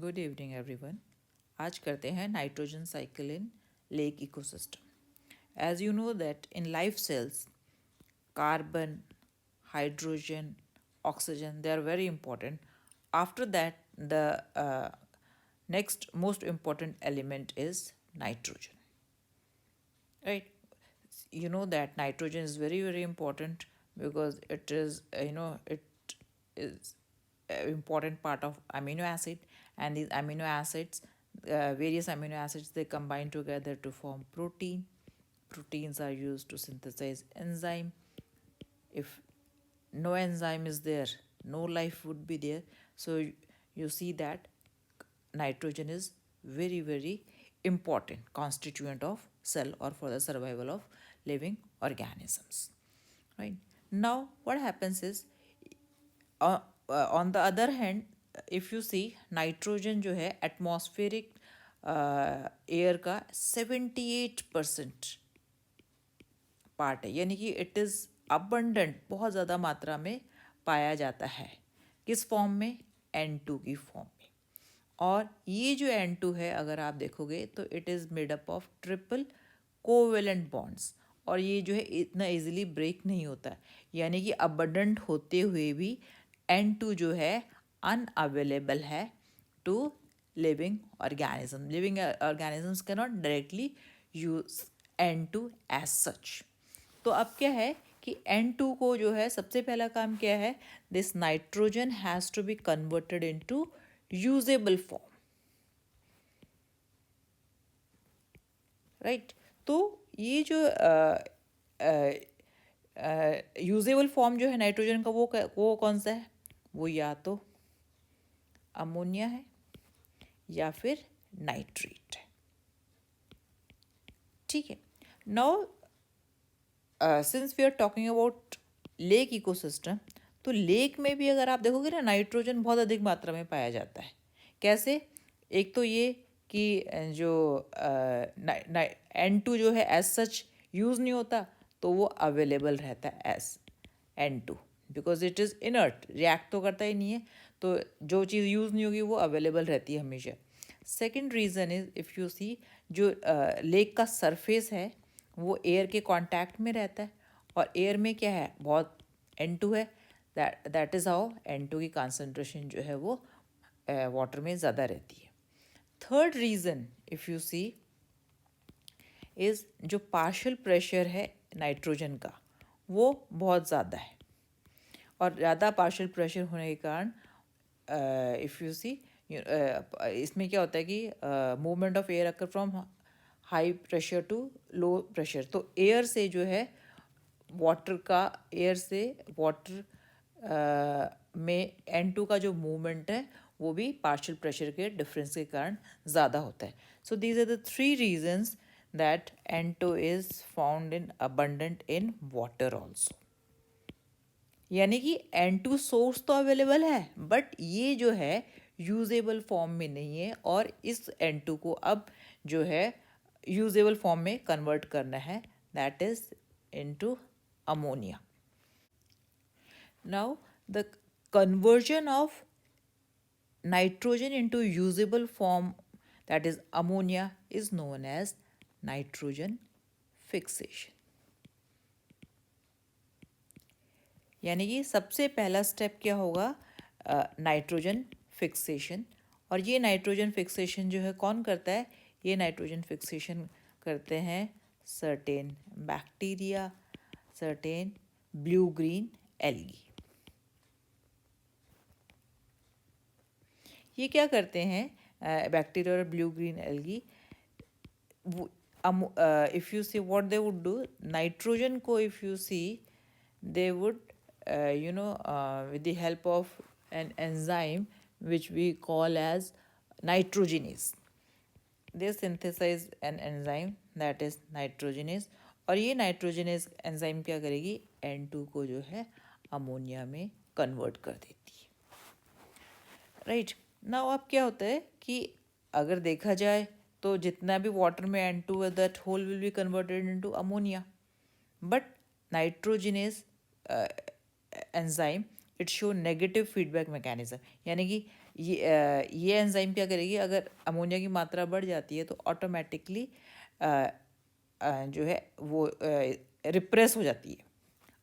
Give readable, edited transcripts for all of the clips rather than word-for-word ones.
Good evening everyone. आज करते हैं nitrogen cycle in lake ecosystem. As you know that in life cells carbon, hydrogen, oxygen, they are very important. After that, the next most important element is nitrogen, right? You know that nitrogen is very important because it is it is an important part of amino acid, and these amino acids, various amino acids, they combine together to form protein. Proteins are used to synthesize enzyme. If no enzyme is there, no life would be there. So you see that nitrogen is very important constituent of cell or for the survival of living organisms, right? Now what happens is, on the other hand, if you see, nitrogen जो है atmospheric air का 78% part है, यानी कि it is abundant, बहुत ज़्यादा मात्रा में पाया जाता है। किस फॉर्म में? N2 की फॉर्म में। और ये जो N2 है, अगर आप देखोगे तो it is made up of triple covalent bonds, और ये जो है इतना इजीली ब्रेक नहीं होता, यानी कि अबंडेंट होते हुए भी N2 जो है अनअवेलेबल है to living organism. Living organisms cannot directly use N2 as such. तो अब क्या है कि N2 को जो है, सबसे पहला काम क्या है, this nitrogen has to be converted into usable form, right? तो ये जो यूजेबल फॉर्म जो है नाइट्रोजन का, वो कौन सा है? वो या तो अमोनिया है या फिर नाइट्रेट है, ठीक है। Now since we are talking about lake ecosystem, तो लेक में भी अगर आप देखोगे ना, नाइट्रोजन बहुत अधिक मात्रा में पाया जाता है। कैसे? एक तो ये कि जो N2 जो है एज सच यूज़ नहीं होता, तो वो अवेलेबल रहता है as N2, because it is inert, react तो करता ही नहीं है, तो जो चीज़ यूज़ नहीं होगी वो अवेलेबल रहती है हमेशा। Second reason is, if you see, जो लेक का सरफेस है वो एयर के कांटेक्ट में रहता है, और एयर में क्या है, बहुत N2 है, दैट इज़ हाउ N2 की कॉन्सेंट्रेशन जो है वो वाटर में ज़्यादा रहती है। Third reason if you see is, जो पार्शियल प्रेशर है नाइट्रोजन का वो बहुत ज़्यादा है, और ज़्यादा पार्शियल प्रेशर होने के कारण इफ़ यू सी, इसमें क्या होता है कि movement of air occur from high pressure to low pressure, तो एयर से जो है वाटर का, एयर से वाटर में N2 का जो मूवमेंट है वो भी पार्शियल प्रेशर के डिफरेंस के कारण ज़्यादा होता है। So these are the three reasons that N2 is found in abundant in water also. यानी कि N2 सोर्स तो अवेलेबल है, बट ये जो है यूजेबल फॉर्म में नहीं है, और इस N2 को अब जो है यूजेबल फॉर्म में कन्वर्ट करना है, that is into ammonia. Now the conversion of nitrogen into usable form, that is ammonia, is known as nitrogen fixation. यानी कि सबसे पहला स्टेप क्या होगा? Nitrogen fixation. और ये नाइट्रोजन फिक्सेशन जो है कौन करता है? ये नाइट्रोजन फिक्सेशन करते हैं certain bacteria, certain blue green algae. ये क्या करते हैं बैक्टीरिया और blue green algae? If you see what they would do, nitrogen को if you see, they would with the help of an enzyme which we call as nitrogenase, they synthesize an enzyme that is nitrogenase, और ये nitrogenase enzyme क्या करेगी? N2 को जो है ammonia में convert कर देती है, राइट? नाउ अब क्या होता है कि अगर देखा जाए तो जितना भी वाटर में N2 है, that whole will be converted into ammonia, but nitrogenase enzyme it show negative feedback mechanism, यानी कि ये एंजाइम क्या करेगी, अगर अमोनिया की मात्रा बढ़ जाती है तो ऑटोमेटिकली जो है वो रिप्रेस हो जाती है।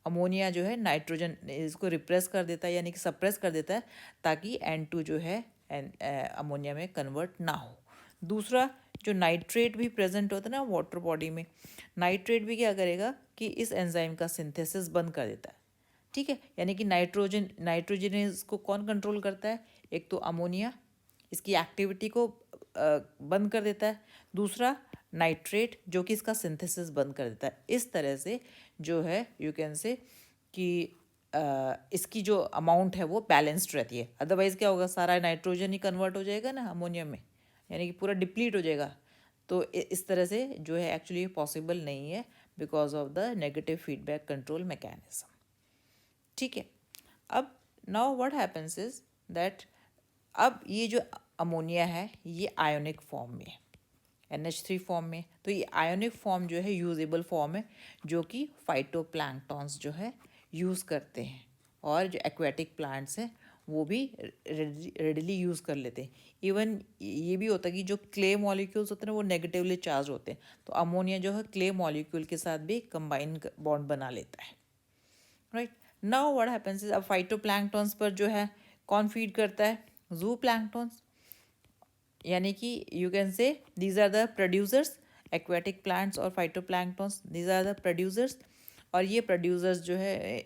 अमोनिया जो है नाइट्रोजन इसको रिप्रेस कर देता है, यानी कि सप्रेस कर देता है, ताकि N2 जो है अमोनिया में कन्वर्ट ना हो। दूसरा, जो नाइट्रेट भी प्रेजेंट होता है ना वाटर बॉडी में, नाइट्रेट भी क्या करेगा कि इस एंजाइम का सिंथेसिस बंद कर देता है। ठीक है, यानी कि नाइट्रोजनेज को कौन कंट्रोल करता है? एक तो अमोनिया इसकी एक्टिविटी को बंद कर देता है, दूसरा नाइट्रेट जो कि इसका सिंथेसिस बंद कर देता है। इस तरह से जो है यू कैन से कि इसकी जो अमाउंट है वो बैलेंस्ड रहती है। अदरवाइज़ क्या होगा, सारा नाइट्रोजन ही कन्वर्ट हो जाएगा ना अमोनिया में, यानी कि पूरा डिप्लीट हो जाएगा। तो इस तरह से जो है एक्चुअली पॉसिबल नहीं है because of the negative feedback control mechanism. ठीक है, अब now what happens is that अब ये जो अमोनिया है ये आयोनिक फॉर्म में है, NH3 फॉर्म में। तो ये आयोनिक फॉर्म जो है यूजेबल फॉर्म है, जो कि फाइटोप्लैंक्टन्स जो है यूज़ करते हैं, और जो एक्वेटिक प्लांट्स हैं वो भी रेडिली यूज़ कर लेते हैं। इवन ये भी होता है कि जो क्ले मॉलिक्यूल्स होते हैं वो नेगेटिवली चार्ज होते हैं, तो अमोनिया जो है क्ले मॉलिक्यूल के साथ भी कंबाइन बॉन्ड बना लेता है। Right, now what happens is अब फाइटोप्लैंक्टन्स पर जो है कौन फीड करता है? जू प्लैंक्टन्स, यानी कि you can say these are the producers, aquatic plants और phytoplanktons these are the producers. और ये प्रोड्यूसर्स जो है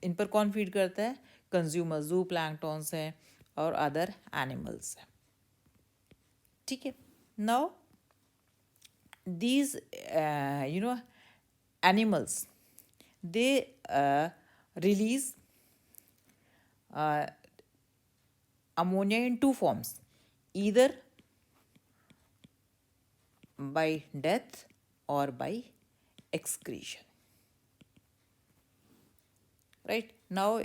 इन पर कौन फीड करता है? कंज्यूमर, जू प्लैंक्टन्स हैं और अदर एनिमल्स हैं। ठीक है, now these animals, they release ammonia in two forms, either by death or by excretion. Right, now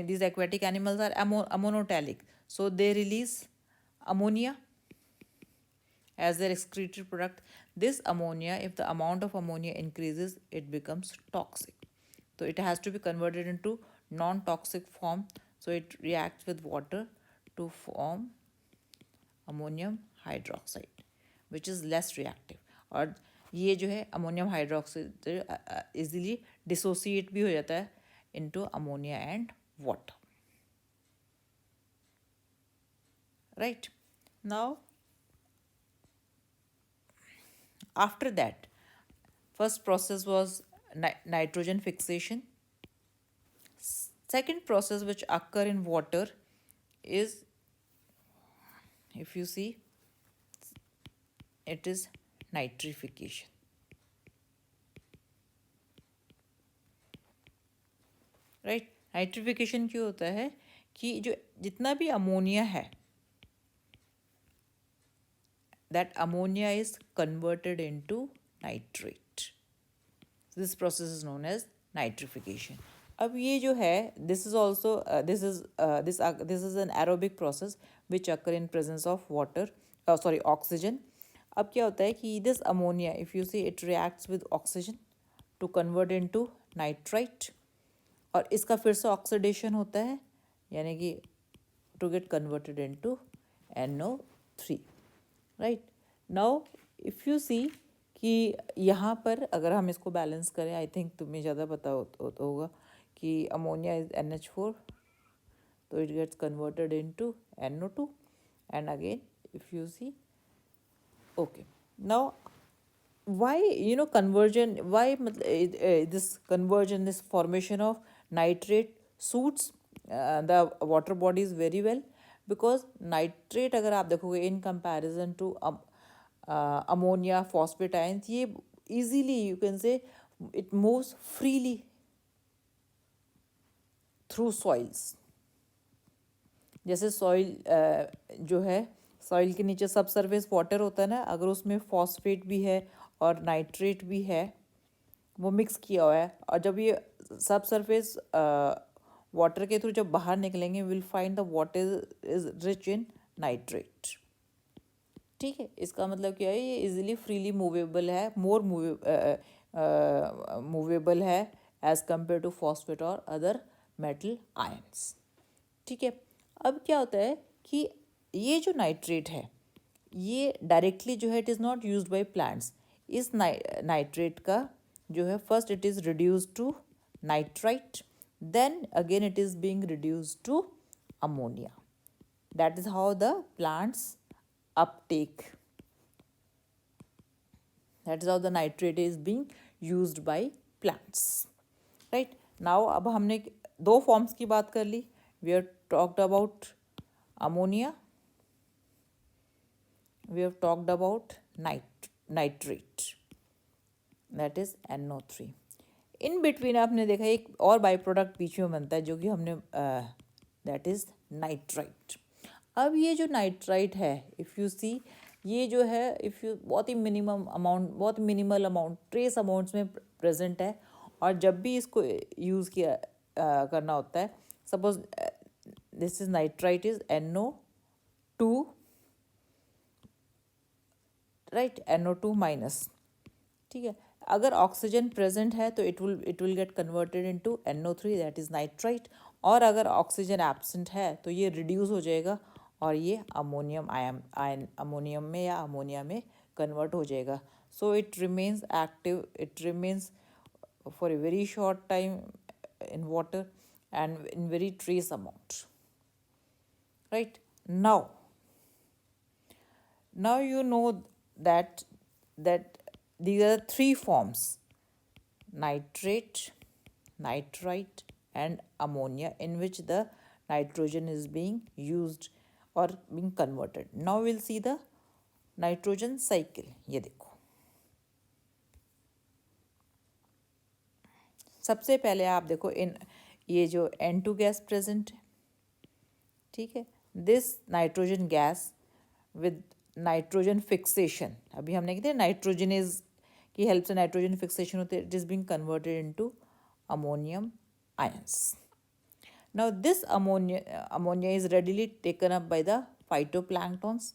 these aquatic animals are ammonotelic, so they release ammonia as their excreted product. This ammonia, if the amount of ammonia increases, it becomes toxic. So it has to be converted into non-toxic form. So it reacts with water to form ammonium hydroxide, which is less reactive. और ये जो है ammonium hydroxide easily dissociate भी हो जाता है into ammonia and water. Right, now after that, first process was nitrogen fixation. Second process which occur in water is, if you see, it is nitrification. Right, nitrification क्यों होता है कि जो जितना भी अमोनिया है, that ammonia is converted into nitrate. This process is known as nitrification. अब ये जो है this is also this is an aerobic process which occur in presence of water, oxygen. अब क्या होता है कि this ammonia, if you see, it reacts with oxygen to convert into nitrite, और इसका फिर से ऑक्सीडेशन होता है, यानी कि to get converted into NO3. Right, now if you see कि यहाँ पर अगर हम इसको बैलेंस करें, आई थिंक तुम्हें ज़्यादा पता होगा कि अमोनिया इज NH4, तो it gets converted into NO2 and again if you see, okay, now why conversion, why this conversion, this formation of nitrate suits the water bodies very well, because nitrate अगर आप देखोगे in comparison to ammonia, phosphate ions, ये easily you can say it moves freely through soils. जैसे soil जो है, soil के नीचे सब सरफेस वाटर होता है ना, अगर उसमें फॉस्फेट भी है और नाइट्रेट भी है, वो मिक्स किया हुआ है, और जब ये सब सरफेस वाटर के थ्रू जब बाहर निकलेंगे, will find the water is rich in nitrate. ठीक है, इसका मतलब क्या है, ये इजीली फ्रीली मूवेबल है, मोर मूवेबल है एज कम्पेयर टू फॉस्फेट और अदर मेटल आयंस. ठीक है, अब क्या होता है कि ये जो नाइट्रेट है ये डायरेक्टली जो है it is not used by plants. इस नाइट्रेट का जो है first it is reduce to nitrite, then again it is being reduced to ammonia. That is how the plants uptake. That is how the nitrate is being used by plants. Right? Now अब हमने दो forms की बात कर ली. We have talked about ammonia. We have talked about nitrate. That is NO3. In between आपने देखा एक और बाई प्रोडक्ट बीच में बनता है जो कि हमने दैट इज़ नाइट्राइट. अब ये जो नाइट्राइट है इफ़ यू सी ये जो है इफ़ यू बहुत ही मिनिमम अमाउंट बहुत मिनिमल अमाउंट ट्रेस अमाउंट्स में प्रेजेंट है. और जब भी इसको यूज़ किया करना होता है suppose this is nitrite is NO2 right NO2 minus. ठीक है. अगर ऑक्सीजन प्रेजेंट है तो it will get converted into NO3 that is nitrite. और अगर ऑक्सीजन एब्सेंट है तो ये रिड्यूस हो जाएगा और ये आयन अमोनियम में या अमोनिया में कन्वर्ट हो जाएगा. So it remains active, it remains for a very short time in water and in very trace amount. Right? Now you know that these are three forms: nitrate, nitrite and ammonia, in which the nitrogen is being used or being converted. Now we'll see the nitrogen cycle. ये देखो सबसे पहले आप देखो इन ये जो N2 gas present है. ठीक है. This nitrogen gas with nitrogen fixation, अभी हमने कहते हैं नाइट्रोजनेज की हेल्प से नाइट्रोजन फिक्सेशन होते हैं. It is being converted into ammonium ions. Now this ammonia is readily taken up by the phytoplanktons.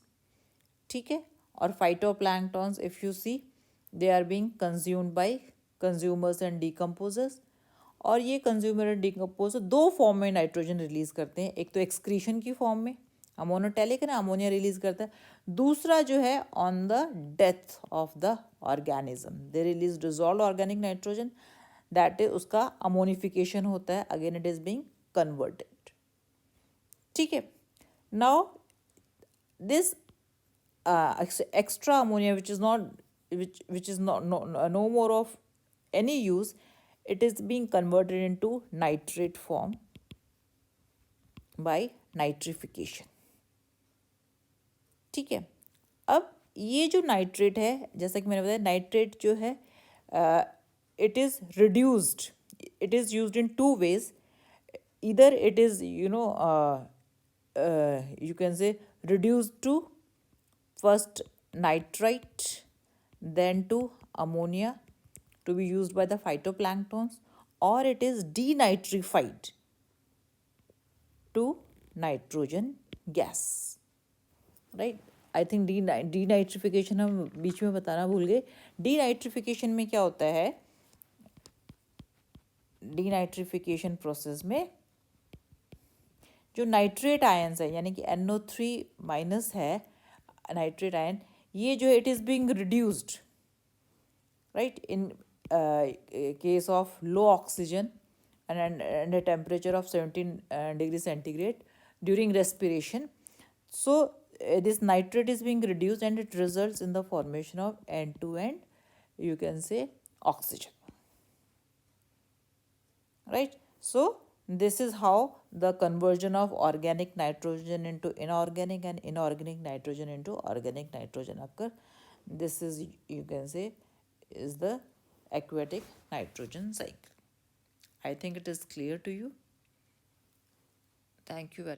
ठीक है. और phytoplanktons if you see they are being consumed by consumers and decomposers. और ये consumer and decomposer दो form में nitrogen release करते हैं. एक तो एक्सक्रीशन की फॉर्म में अमोनोटेलिक है ना, अमोनिया रिलीज करता है. दूसरा जो है on the death of the organism they release dissolve organic nitrogen, that is उसका अमोनिफिकेशन होता है. Again it is being converted. ठीक है. Now this extra ammonia which is not no more of any use, it is being converted into nitrate form by nitrification. ठीक है. अब ये जो नाइट्रेट है जैसा कि मैंने बताया नाइट्रेट जो है it is reduced, it is used in two ways. either it is you can say reduced to first nitrite then to ammonia to be used by the phytoplanktons, or it is denitrified to nitrogen gas. Right. I think denitrification हम बीच में बताना भूल गए. Denitrification में क्या होता है, denitrification process में जो नाइट्रेट आयंस है यानी कि NO3 माइनस है नाइट्रेट आयन, ये जो it is being reduced right in case of low oxygen and a temperature of 17 degrees centigrade during respiration. So this nitrate is being reduced and it results in the formation of N2 and you can say oxygen. Right. So this is how the conversion of organic nitrogen into inorganic and inorganic nitrogen into organic nitrogen occur. This is you can say is the aquatic nitrogen cycle. I think it is clear to you. Thank you very much.